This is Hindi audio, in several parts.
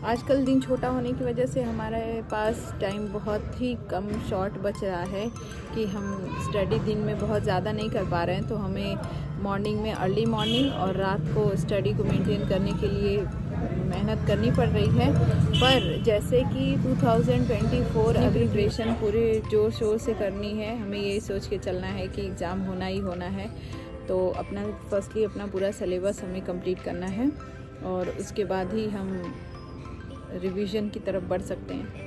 आजकल दिन छोटा होने की वजह से हमारे पास टाइम बहुत ही कम शॉर्ट बच रहा है कि हम स्टडी दिन में बहुत ज़्यादा नहीं कर पा रहे हैं, तो हमें मॉर्निंग में अर्ली मॉर्निंग और रात को स्टडी को मेंटेन करने के लिए मेहनत करनी पड़ रही है। पर जैसे कि 2024 अभी ग्रेजुएशन पूरे जोर शोर से करनी है, हमें यही सोच के चलना है कि एग्ज़ाम होना ही होना है। तो फर्स्टली अपना पूरा सिलेबस हमें कंप्लीट करना है और उसके बाद ही हम रिवीजन की तरफ बढ़ सकते हैं।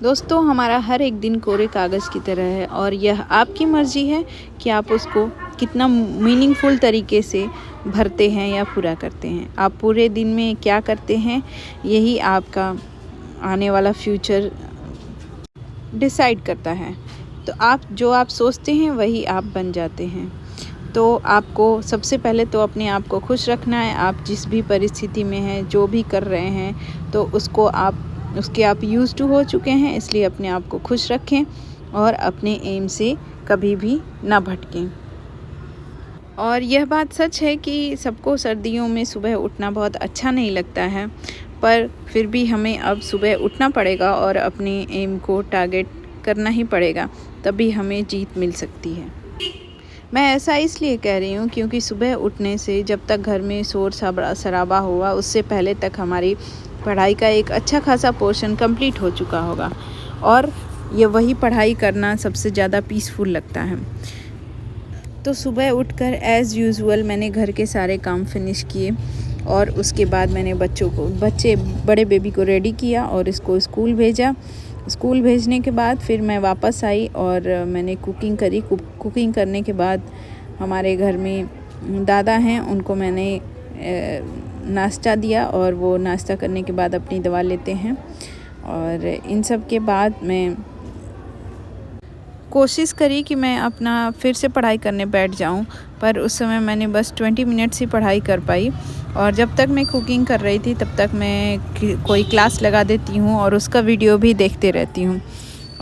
दोस्तों, हमारा हर एक दिन कोरे कागज़ की तरह है और यह आपकी मर्ज़ी है कि आप उसको कितना मीनिंगफुल तरीके से भरते हैं या पूरा करते हैं। आप पूरे दिन में क्या करते हैं, यही आपका आने वाला फ्यूचर डिसाइड करता है। तो आप सोचते हैं वही आप बन जाते हैं। तो आपको सबसे पहले तो अपने आप को खुश रखना है। आप जिस भी परिस्थिति में हैं, जो भी कर रहे हैं, तो उसके आप यूज़ टू हो चुके हैं, इसलिए अपने आप को खुश रखें और अपने एम से कभी भी ना भटकें। और यह बात सच है कि सबको सर्दियों में सुबह उठना बहुत अच्छा नहीं लगता है, पर फिर भी हमें अब सुबह उठना पड़ेगा और अपने एम को टारगेट करना ही पड़ेगा, तभी हमें जीत मिल सकती है। मैं ऐसा इसलिए कह रही हूँ क्योंकि सुबह उठने से जब तक घर में शोर शराबा हुआ, उससे पहले तक हमारी पढ़ाई का एक अच्छा खासा पोर्शन कंप्लीट हो चुका होगा और ये वही पढ़ाई करना सबसे ज़्यादा पीसफुल लगता है। तो सुबह उठकर एज़ यूजुअल मैंने घर के सारे काम फिनिश किए और उसके बाद मैंने बड़े बेबी को रेडी किया और इसको स्कूल भेजा। स्कूल भेजने के बाद फिर मैं वापस आई और मैंने कुकिंग करी। कुकिंग करने के बाद हमारे घर में दादा हैं, उनको मैंने नाश्ता दिया और वो नाश्ता करने के बाद अपनी दवा लेते हैं। और इन सब के बाद मैं कोशिश करी कि मैं अपना फिर से पढ़ाई करने बैठ जाऊं, पर उस समय मैंने बस 20 मिनट्स ही पढ़ाई कर पाई। और जब तक मैं कुकिंग कर रही थी तब तक मैं कोई क्लास लगा देती हूँ और उसका वीडियो भी देखते रहती हूँ।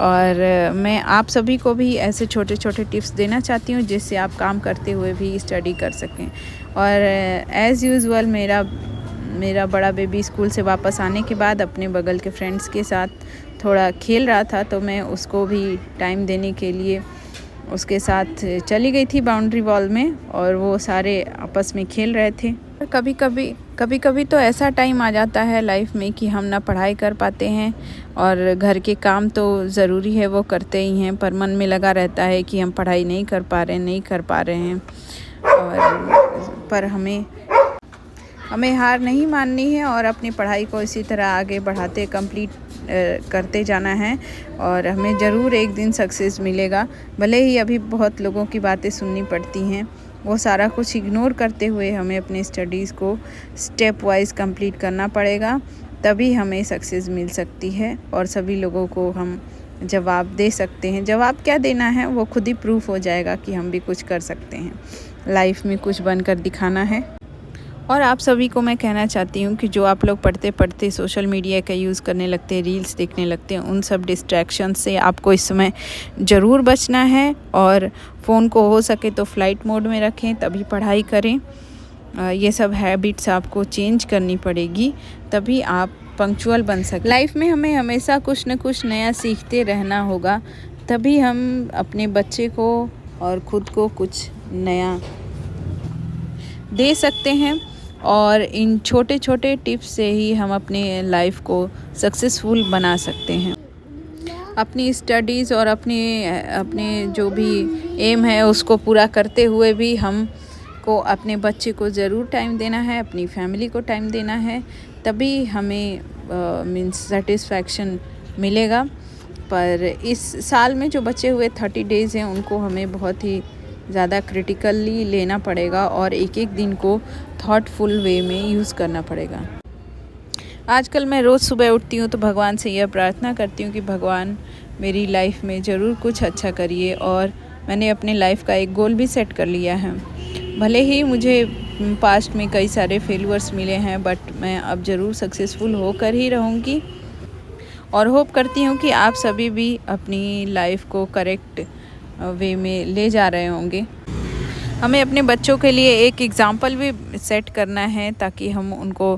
और मैं आप सभी को भी ऐसे छोटे छोटे टिप्स देना चाहती हूँ जिससे आप काम करते हुए भी स्टडी कर सकें। और एज़ यूजुअल मेरा बड़ा बेबी स्कूल से वापस आने के बाद अपने बगल के फ्रेंड्स के साथ थोड़ा खेल रहा था, तो मैं उसको भी टाइम देने के लिए उसके साथ चली गई थी बाउंड्री वॉल में और वो सारे आपस में खेल रहे थे। कभी कभी तो ऐसा टाइम आ जाता है लाइफ में कि हम ना पढ़ाई कर पाते हैं और घर के काम तो ज़रूरी है, वो करते ही हैं, पर मन में लगा रहता है कि हम पढ़ाई नहीं कर पा रहे हैं। और पर हमें हार नहीं माननी है और अपनी पढ़ाई को इसी तरह आगे बढ़ाते कंप्लीट करते जाना है और हमें ज़रूर एक दिन सक्सेस मिलेगा। भले ही अभी बहुत लोगों की बातें सुननी पड़ती हैं, वो सारा कुछ इग्नोर करते हुए हमें अपने स्टडीज़ को स्टेप वाइज कंप्लीट करना पड़ेगा, तभी हमें सक्सेस मिल सकती है और सभी लोगों को हम जवाब दे सकते हैं। जवाब क्या देना है वो खुद ही प्रूफ हो जाएगा कि हम भी कुछ कर सकते हैं, लाइफ में कुछ बनकर दिखाना है। और आप सभी को मैं कहना चाहती हूँ कि जो आप लोग पढ़ते पढ़ते सोशल मीडिया का यूज़ करने लगते हैं, रील्स देखने लगते हैं, उन सब डिस्ट्रैक्शन से आपको इस समय ज़रूर बचना है और फ़ोन को हो सके तो फ्लाइट मोड में रखें, तभी पढ़ाई करें। ये सब हैबिट्स आपको चेंज करनी पड़ेगी, तभी आप पंक्चुअल बन सकें। लाइफ में हमें हमेशा कुछ न कुछ नया सीखते रहना होगा, तभी हम अपने बच्चे को और ख़ुद को कुछ नया दे सकते हैं। और इन छोटे छोटे टिप्स से ही हम अपने लाइफ को सक्सेसफुल बना सकते हैं। अपनी स्टडीज़ और अपने जो भी एम है उसको पूरा करते हुए भी हम को अपने बच्चे को ज़रूर टाइम देना है, अपनी फैमिली को टाइम देना है, तभी हमें मीन्स सेटिस्फैक्शन मिलेगा। पर इस साल में जो बचे हुए 30 डेज़ हैं उनको हमें बहुत ही ज़्यादा क्रिटिकली लेना पड़ेगा और एक एक दिन को थॉटफुल वे में यूज़ करना पड़ेगा। आजकल मैं रोज़ सुबह उठती हूँ तो भगवान से यह प्रार्थना करती हूँ कि भगवान मेरी लाइफ में ज़रूर कुछ अच्छा करिए, और मैंने अपने लाइफ का एक गोल भी सेट कर लिया है। भले ही मुझे पास्ट में कई सारे फेलियर्स मिले हैं, बट मैं अब ज़रूर सक्सेसफुल होकर ही रहूँगी और होप करती हूँ कि आप सभी भी अपनी लाइफ को करेक्ट वे में ले जा रहे होंगे। हमें अपने बच्चों के लिए एक एग्ज़ाम्पल भी सेट करना है ताकि हम उनको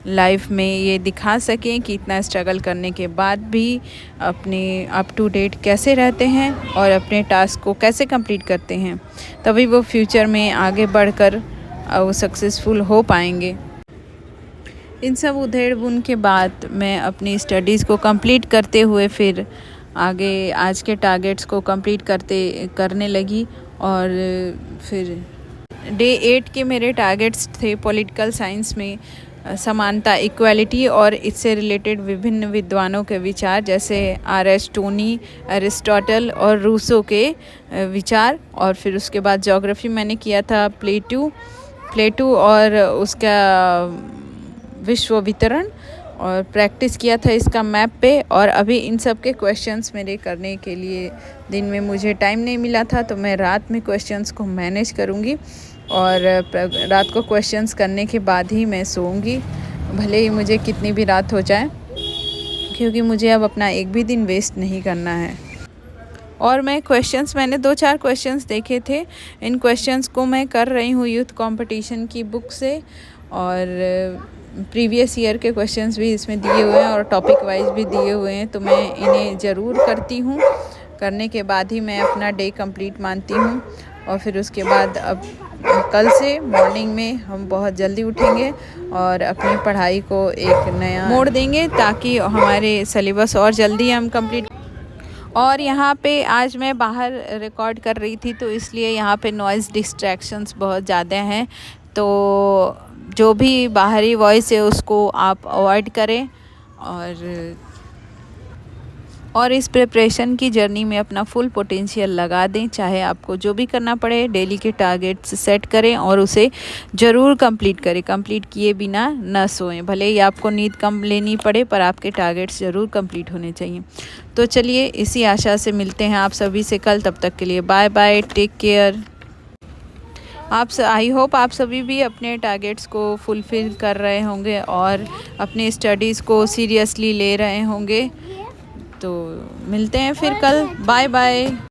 लाइफ में ये दिखा सकें कि इतना स्ट्रगल करने के बाद भी अपने अप टू डेट कैसे रहते हैं और अपने टास्क को कैसे कंप्लीट करते हैं, तभी वो फ्यूचर में आगे बढ़कर वो सक्सेसफुल हो पाएंगे। इन सब उधेड़-बुन के बाद मैं अपनी स्टडीज़ को कंप्लीट करते हुए फिर आगे आज के टारगेट्स को कंप्लीट करने लगी। और फिर डे 8 के मेरे टारगेट्स थे पॉलिटिकल साइंस में समानता, इक्वालिटी और इससे रिलेटेड विभिन्न विद्वानों के विचार, जैसे R.S. टोनी, अरिस्टोटल और रूसो के विचार। और फिर उसके बाद ज्योग्राफी मैंने किया था प्लेटू और उसका विश्व वितरण, और प्रैक्टिस किया था इसका मैप पे। और अभी इन सब के क्वेश्चंस मेरे करने के लिए दिन में मुझे टाइम नहीं मिला था, तो मैं रात में क्वेश्चंस को मैनेज करूँगी और रात को क्वेश्चंस करने के बाद ही मैं सोऊंगी, भले ही मुझे कितनी भी रात हो जाए, क्योंकि मुझे अब अपना एक भी दिन वेस्ट नहीं करना है। और मैंने 2-4 क्वेश्चंस देखे थे। इन क्वेश्चंस को मैं कर रही हूँ यूथ कंपटीशन की बुक से, और प्रीवियस ईयर के क्वेश्चंस भी इसमें दिए हुए हैं और टॉपिक वाइज भी दिए हुए हैं, तो मैं इन्हें ज़रूर करती हूँ। करने के बाद ही मैं अपना डे कंप्लीट मानती हूँ। और फिर उसके बाद अब कल से मॉर्निंग में हम बहुत जल्दी उठेंगे और अपनी पढ़ाई को एक नया मोड़ देंगे, ताकि हमारे सिलेबस और जल्दी हम कंप्लीट। और यहाँ पे आज मैं बाहर रिकॉर्ड कर रही थी, तो इसलिए यहाँ पे नॉइज़ डिस्ट्रैक्शंस बहुत ज़्यादा हैं, तो जो भी बाहरी वॉइस है उसको आप अवॉइड करें और इस प्रिपरेशन की जर्नी में अपना फुल पोटेंशियल लगा दें। चाहे आपको जो भी करना पड़े, डेली के टारगेट्स सेट करें और उसे ज़रूर कंप्लीट करें। कंप्लीट किए बिना न सोएं, भले ही आपको नींद कम लेनी पड़े, पर आपके टारगेट्स ज़रूर कंप्लीट होने चाहिए। तो चलिए, इसी आशा से मिलते हैं आप सभी से कल। तब तक के लिए bye bye, take care. I hope आप सभी भी अपने टारगेट्स को फुलफ़िल कर रहे होंगे और अपने स्टडीज़ को सीरियसली ले रहे होंगे। तो मिलते हैं फिर कल, बाय बाय।